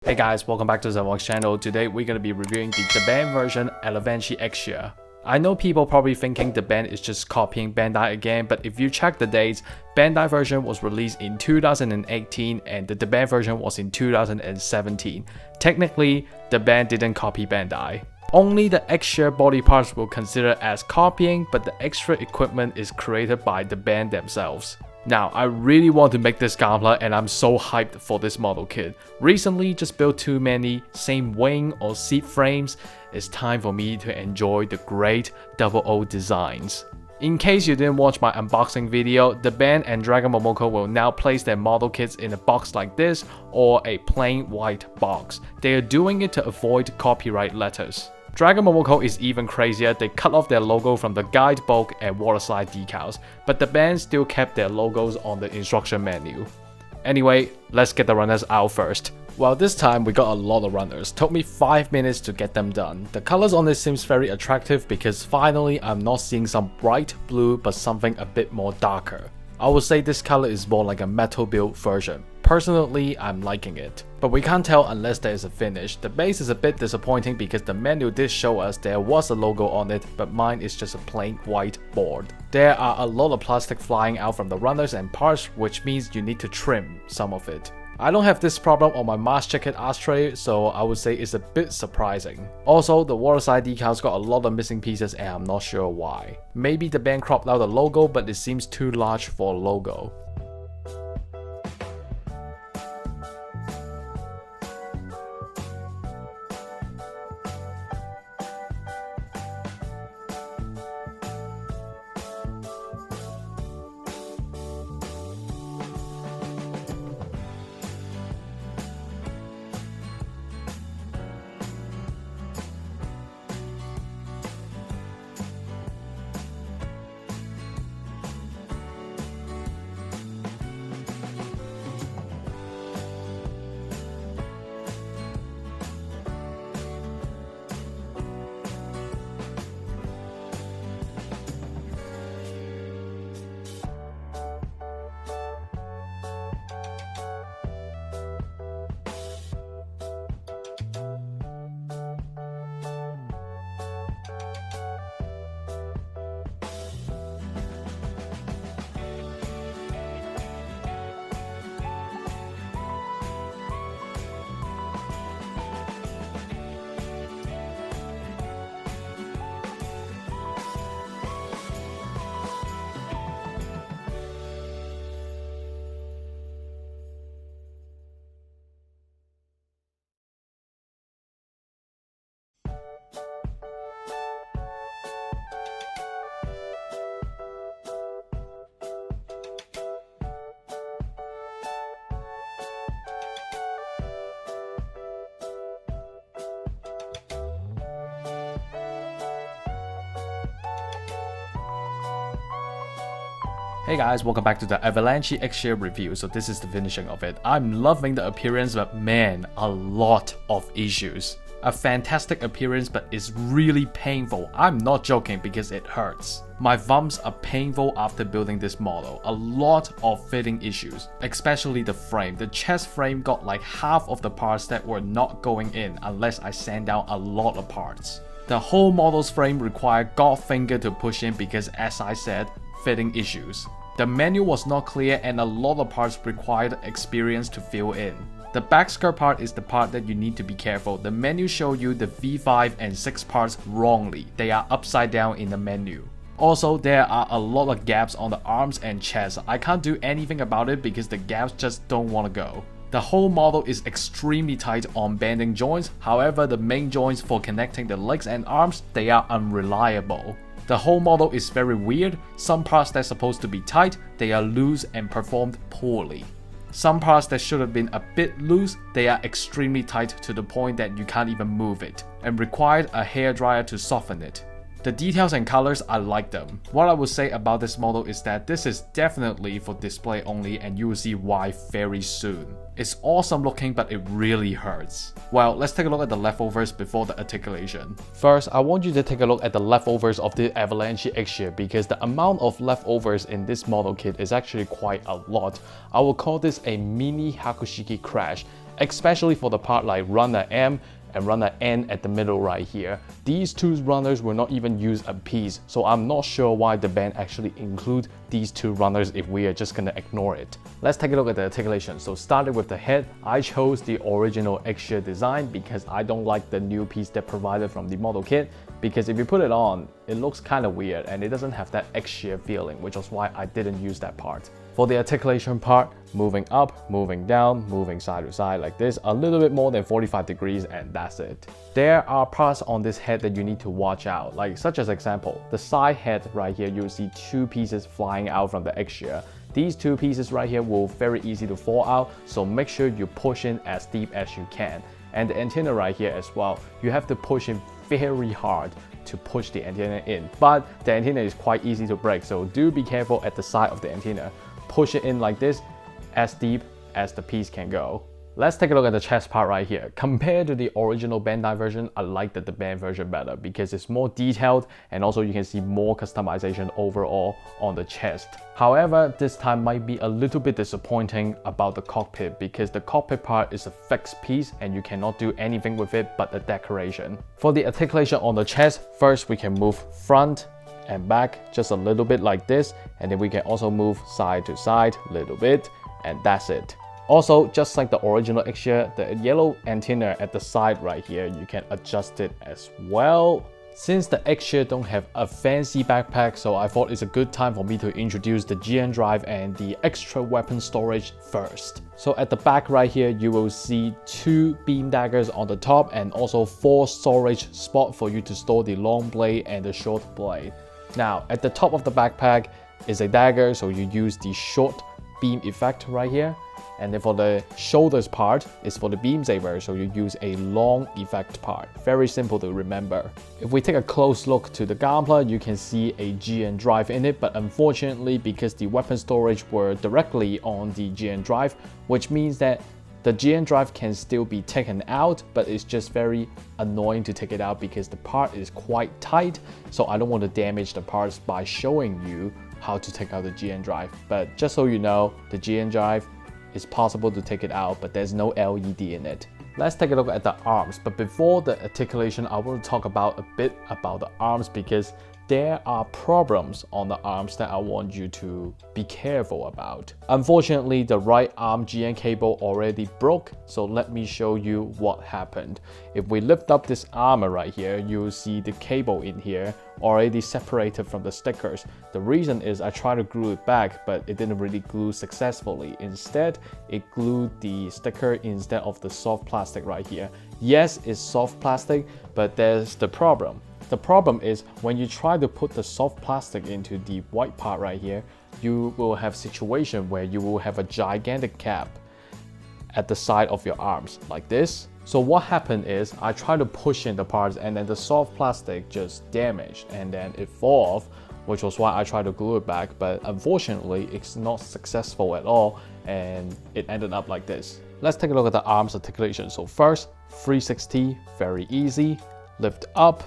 Hey guys, welcome back to the Zethythonix channel. Today we're going to be reviewing the Daban version Avalanche Exia. I know people probably thinking Daban is just copying Bandai again, but if you check the dates, Bandai version was released in 2018 and the Daban version was in 2017. Technically, Daban didn't copy Bandai. Only the extra body parts will consider as copying, but the extra equipment is created by Daban themselves. Now, I really want to make this Gunpla and I'm so hyped for this model kit. Recently, just built too many same wing or seat frames. It's time for me to enjoy the great 00 designs. In case you didn't watch my unboxing video, Daban and Dragon Momoko will now place their model kits in a box like this or a plain white box. They are doing it to avoid copyright letters. Dragon Momoko is even crazier. They cut off their logo from the guidebook and waterslide decals, but the band still kept their logos on the instruction menu. Anyway, let's get the runners out first. Well, this time we got a lot of runners. Took me 5 minutes to get them done. The colors on this seems very attractive because finally I'm not seeing some bright blue but something a bit more darker. I would say this color is more like a metal build version. Personally, I'm liking it. But we can't tell unless there is a finish. The base is a bit disappointing because the menu did show us there was a logo on it, but mine is just a plain white board. There are a lot of plastic flying out from the runners and parts, which means you need to trim some of it. I don't have this problem on my Mars Jacket ashtray, so I would say it's a bit surprising. Also, the waterside decals got a lot of missing pieces and I'm not sure why. Maybe the band cropped out the logo, but it seems too large for a logo. Hey guys, welcome back to the Avalanche Exia review. So this is the finishing of it. I'm loving the appearance, but man, a lot of issues. A fantastic appearance, but it's really painful. I'm not joking because it hurts. My thumbs are painful after building this model. A lot of fitting issues, especially the frame. The chest frame got like half of the parts that were not going in unless I sand down a lot of parts. The whole model's frame required God finger to push in because, as I said, fitting issues. The menu was not clear and a lot of parts required experience to fill in. The back skirt part is the part that you need to be careful. The menu show you the V5 and 6 parts wrongly. They are upside down in the menu. Also, there are a lot of gaps on the arms and chest. I can't do anything about it because the gaps just don't want to go. The whole model is extremely tight on bending joints. However, the main joints for connecting the legs and arms, they are unreliable. The whole model is very weird. Some parts that's supposed to be tight, they are loose and performed poorly. Some parts that should have been a bit loose, they are extremely tight to the point that you can't even move it, and required a hairdryer to soften it. The details and colors, I like them. What I would say about this model is that this is definitely for display only and you will see why very soon. It's awesome looking, but it really hurts. Well, let's take a look at the leftovers before the articulation. First, I want you to take a look at the leftovers of the Avalanche Exia because the amount of leftovers in this model kit is actually quite a lot. I will call this a mini Hakushiki crash. especially for the part like runner M and runner N at the middle right here. These two runners will not even use a piece, so I'm not sure why the band actually include these two runners if we are just gonna ignore it. Let's take a look at the articulation. So starting with the head, I chose the original Exia design because I don't like the new piece they provided from the model kit, because if you put it on, it looks kind of weird and it doesn't have that Exia feeling, which is why I didn't use that part. For the articulation part, moving up, moving down, moving side to side like this, a little bit more than 45 degrees, and that's it. There are parts on this head that you need to watch out, like such as example, the side head right here, you'll see two pieces flying out from the Exia. These two pieces right here will very easy to fall out, so make sure you push in as deep as you can. And the antenna right here as well, you have to push in very hard to push the antenna in, but the antenna is quite easy to break, so do be careful at the side of the antenna. Push it in like this, as deep as the piece can go. Let's take a look at the chest part right here. Compared to the original Bandai version, I like the band version better because it's more detailed and also you can see more customization overall on the chest. However, this time might be a little bit disappointing about the cockpit because the cockpit part is a fixed piece and you cannot do anything with it but a decoration. For the articulation on the chest, first we can move front and back just a little bit like this, and then we can also move side to side a little bit, and that's it. Also, just like the original Exia, the yellow antenna at the side right here, you can adjust it as well. Since the Exia don't have a fancy backpack, so I thought it's a good time for me to introduce the GN drive and the extra weapon storage first. So at the back right here, you will see two beam daggers on the top and also 4 storage spots for you to store the long blade and the short blade. Now, at the top of the backpack is a dagger, so you use the short beam effect right here. And then for the shoulders part is for the beam saber, so you use a long effect part. Very simple to remember. If we take a close look to the Gunpla, you can see a GN drive in it, but unfortunately because the weapon storage were directly on the GN drive, which means that the GN drive can still be taken out, but it's just very annoying to take it out because the part is quite tight, so I don't want to damage the parts by showing you how to take out the GN drive. But just so you know, the GN drive is possible to take it out, but there's no LED in it. Let's take a look at the arms, but before the articulation, I want to talk about a bit about the arms because there are problems on the arms that I want you to be careful about. Unfortunately, the right arm GN cable already broke, so let me show you what happened. If we lift up this armor right here, you'll see the cable in here already separated from the stickers. The reason is I tried to glue it back, but it didn't really glue successfully. Instead, it glued the sticker instead of the soft plastic right here. Yes, it's soft plastic, but there's the problem. The problem is when you try to put the soft plastic into the white part right here, you will have a situation where you will have a gigantic gap at the side of your arms like this. So what happened is I tried to push in the parts and then the soft plastic just damaged and then it fell off, which was why I tried to glue it back, but unfortunately it's not successful at all and it ended up like this. Let's take a look at the arms articulation. So first, 360, very easy. Lift up.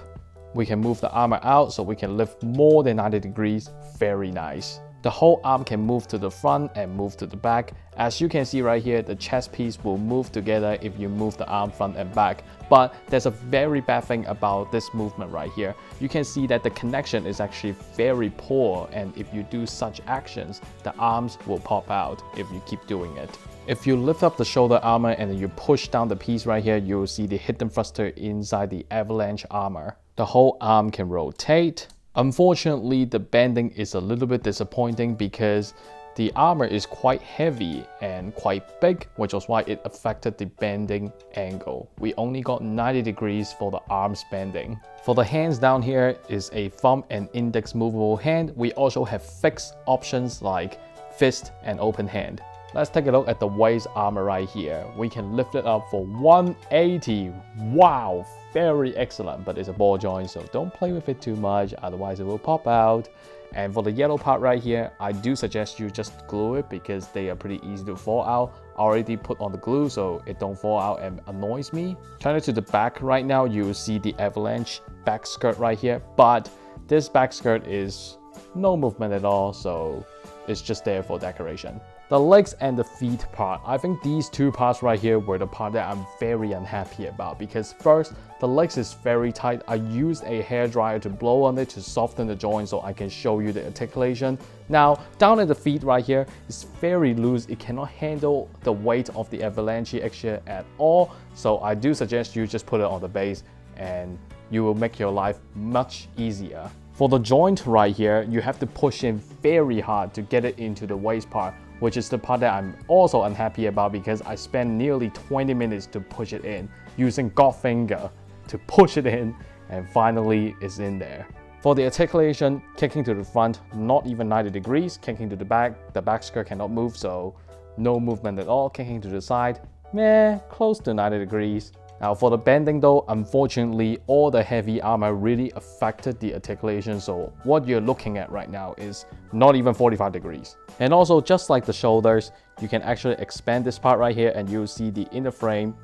We can move the armor out so we can lift more than 90 degrees, very nice. The whole arm can move to the front and move to the back. As you can see right here, the chest piece will move together if you move the arm front and back. But there's a very bad thing about this movement right here. You can see that the connection is actually very poor, and if you do such actions, the arms will pop out if you keep doing it. If you lift up the shoulder armor and then you push down the piece right here, you'll see the hidden thruster inside the Avalanche armor. The whole arm can rotate. Unfortunately, the bending is a little bit disappointing because the armor is quite heavy and quite big, which was why it affected the bending angle. We only got 90 degrees for the arms bending. For the hands down here is a thumb and index movable hand. We also have fixed options like fist and open hand. Let's take a look at the waist armor right here. We can lift it up for 180. Wow, very excellent, but it's a ball joint, so don't play with it too much, otherwise it will pop out. And for the yellow part right here, I do suggest you just glue it because they are pretty easy to fall out. I already put on the glue so it don't fall out and annoys me. Turn it to the back right now, you will see the Avalanche back skirt right here, but this back skirt is no movement at all, so it's just there for decoration. The legs and the feet part, I think these two parts right here were the part that I'm very unhappy about, because first, the legs is very tight. I used a hairdryer to blow on it to soften the joint so I can show you the articulation. Now, down at the feet right here, it's very loose. It cannot handle the weight of the Avalanche Exia at all. So I do suggest you just put it on the base and you will make your life much easier. For the joint right here, you have to push in very hard to get it into the waist part, which is the part that I'm also unhappy about because I spent nearly 20 minutes to push it in, using God finger to push it in, and finally it's in there. For the articulation, kicking to the front, not even 90 degrees, kicking to the back skirt cannot move, so no movement at all. Kicking to the side, meh, close to 90 degrees. Now for the bending though, unfortunately, all the heavy armor really affected the articulation, so what you're looking at right now is not even 45 degrees. And also, just like the shoulders, you can actually expand this part right here and you'll see the inner frame,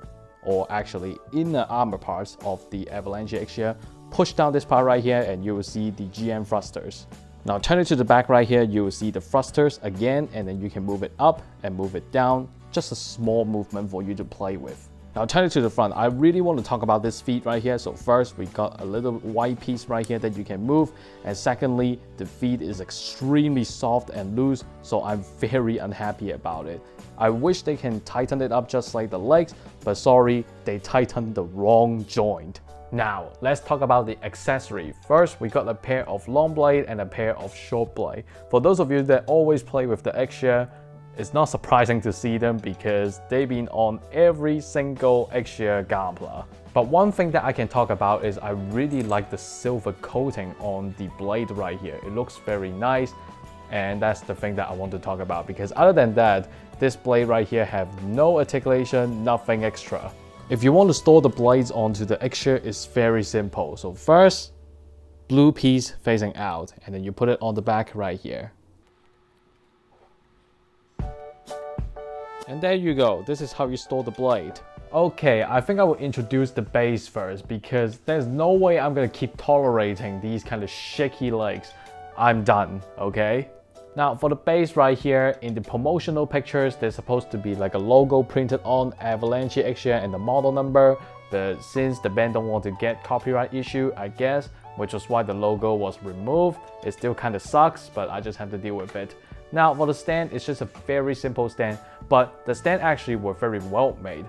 or actually inner armor parts of the Avalanche Exia. Push down this part right here and you will see the GN thrusters. Now turn it to the back right here, you will see the thrusters again, and then you can move it up and move it down. Just a small movement for you to play with. Now turn it to the front. I really want to talk about this feet right here. So first, we got a little white piece right here that you can move. And secondly, the feet is extremely soft and loose, so I'm very unhappy about it. I wish they can tighten it up just like the legs, but sorry, they tightened the wrong joint. Now, let's talk about the accessory. First, we got a pair of long blade and a pair of short blade. For those of you that always play with the Exia, it's not surprising to see them because they've been on every single Exia Gunpla. But one thing that I can talk about is I really like the silver coating on the blade right here. It looks very nice, and that's the thing that I want to talk about, because other than that, this blade right here have no articulation, nothing extra. If you want to store the blades onto the Exia, it's very simple. So first, blue piece facing out, and then you put it on the back right here. And there you go, this is how you store the blade. Okay, I think I will introduce the base first because there's no way I'm gonna keep tolerating these kind of shaky legs. I'm done, okay? Now for the base right here, in the promotional pictures, there's supposed to be like a logo printed on Avalanche Exia and the model number, but since the band don't want to get copyright issue, I guess, which was why the logo was removed, it still kind of sucks, but I just have to deal with it. Now for the stand, it's just a very simple stand, but the stand actually were very well made.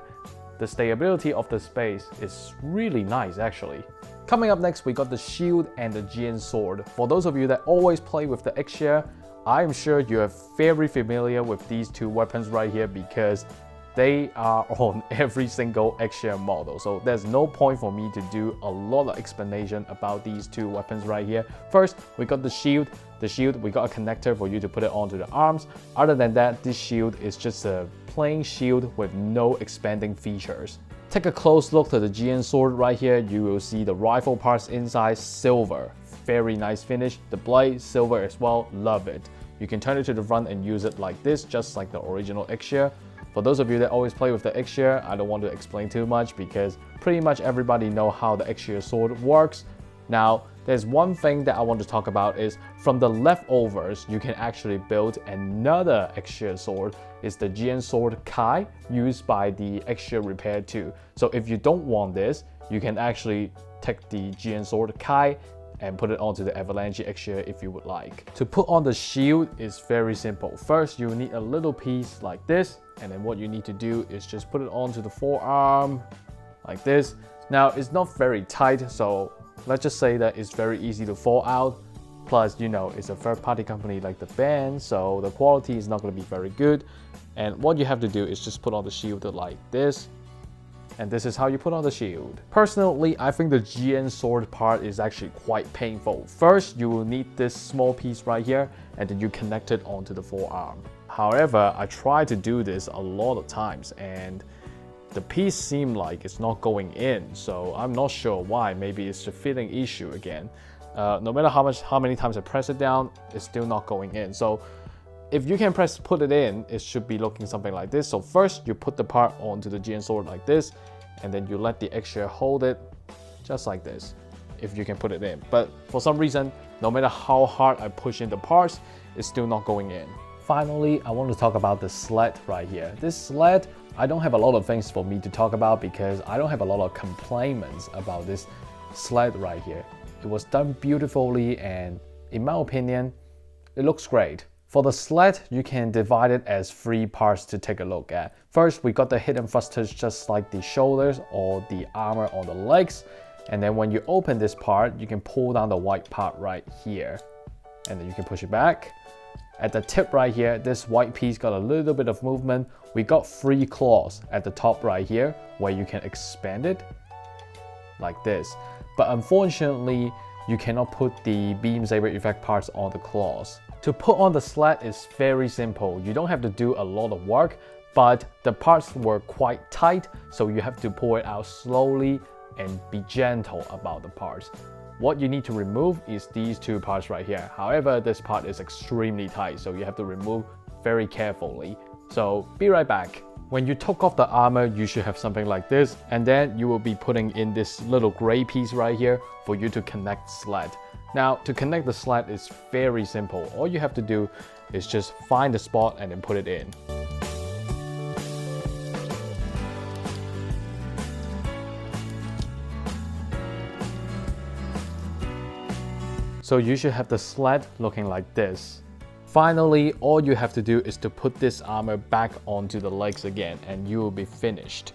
The stability of the space is really nice actually. Coming up next, we got the shield and the GN sword. For those of you that always play with the Exia, I'm sure you are very familiar with these two weapons right here because they are on every single Exia model. So there's no point for me to do a lot of explanation about these two weapons right here. First, we got the shield. The shield, we got a connector for you to put it onto the arms. Other than that, this shield is just a plain shield with no expanding features. Take a close look to the GN sword right here. You will see the rifle parts inside silver. Very nice finish. The blade, silver as well. Love it. You can turn it to the front and use it like this, just like the original Exia. For those of you that always play with the Exia, I don't want to explain too much because pretty much everybody know how the Exia sword works. Now, there's one thing that I want to talk about is from the leftovers, you can actually build another Exia sword. It's the GN sword Kai used by the Exia Repair 2. So if you don't want this, you can actually take the GN sword Kai and put it onto the Avalanche Exia if you would like. To put on the shield is very simple. First, you need a little piece like this, and then what you need to do is just put it onto the forearm like this. Now, it's not very tight, so let's just say that it's very easy to fall out. Plus, you know, it's a third-party company like the band, so the quality is not going to be very good. And what you have to do is just put on the shield like this. And this is how you put on the shield. Personally, I think the GN sword part is actually quite painful. First, you will need this small piece right here, and then you connect it onto the forearm. However, I tried to do this a lot of times, and the piece seemed like it's not going in, so I'm not sure why. Maybe it's a fitting issue again. No matter how many times I press it down, it's still not going in. So if you can put it in, it should be looking something like this. So first, you put the part onto the GN sword like this, and then you let the Exia hold it just like this, if you can put it in. But for some reason, no matter how hard I push in the parts, it's still not going in. finally, I want to talk about the sled right here. This sled, I don't have a lot of things for me to talk about because I don't have a lot of complaints about this sled right here. It was done beautifully and in my opinion, it looks great. For the sled, you can divide it as 3 parts to take a look at. First, we got the hidden thrusters just like the shoulders or the armor on the legs. And then when you open this part, you can pull down the white part right here. And then you can push it back. At the tip right here, this white piece got a little bit of movement. We got 3 claws at the top right here where you can expand it like this. But unfortunately, you cannot put the beam saber effect parts on the claws. To put on the sled is very simple. You don't have to do a lot of work, but the parts were quite tight, so you have to pull it out slowly and be gentle about the parts. What you need to remove is these 2 parts right here. However, this part is extremely tight, so you have to remove very carefully. So be right back. When you took off the armor, you should have something like this, and then you will be putting in this little gray piece right here for you to connect sled. Now, to connect the sled is very simple. All you have to do is just find the spot and then put it in. So you should have the sled looking like this. Finally, all you have to do is to put this armor back onto the legs again and you will be finished.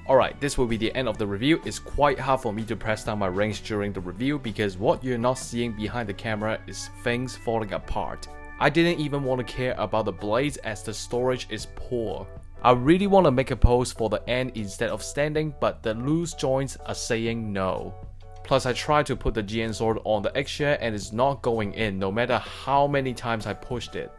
Alright, this will be the end of the review. It's quite hard for me to press down my range during the review because what you're not seeing behind the camera is things falling apart. I didn't even want to care about the blades as the storage is poor. I really want to make a pose for the end instead of standing, but the loose joints are saying no. Plus, I tried to put the GN sword on the Exia and it's not going in no matter how many times I pushed it.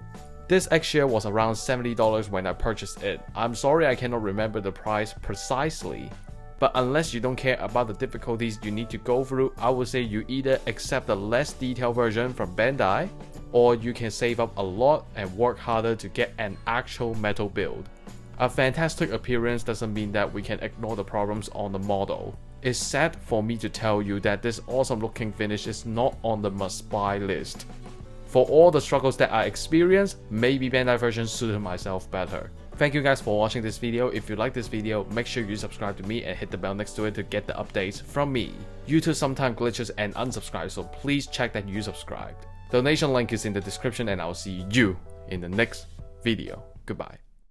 This Exia was around $70 when I purchased it. I'm sorry I cannot remember the price precisely. But unless you don't care about the difficulties you need to go through, I would say you either accept the less detailed version from Bandai, or you can save up a lot and work harder to get an actual metal build. A fantastic appearance doesn't mean that we can ignore the problems on the model. It's sad for me to tell you that this awesome looking finish is not on the must-buy list. For all the struggles that I experienced, maybe Bandai version suited myself better. Thank you guys for watching this video. If you like this video, make sure you subscribe to me and hit the bell next to it to get the updates from me. YouTube sometimes glitches and unsubscribe, so please check that you subscribed. Donation link is in the description and I'll see you in the next video. Goodbye.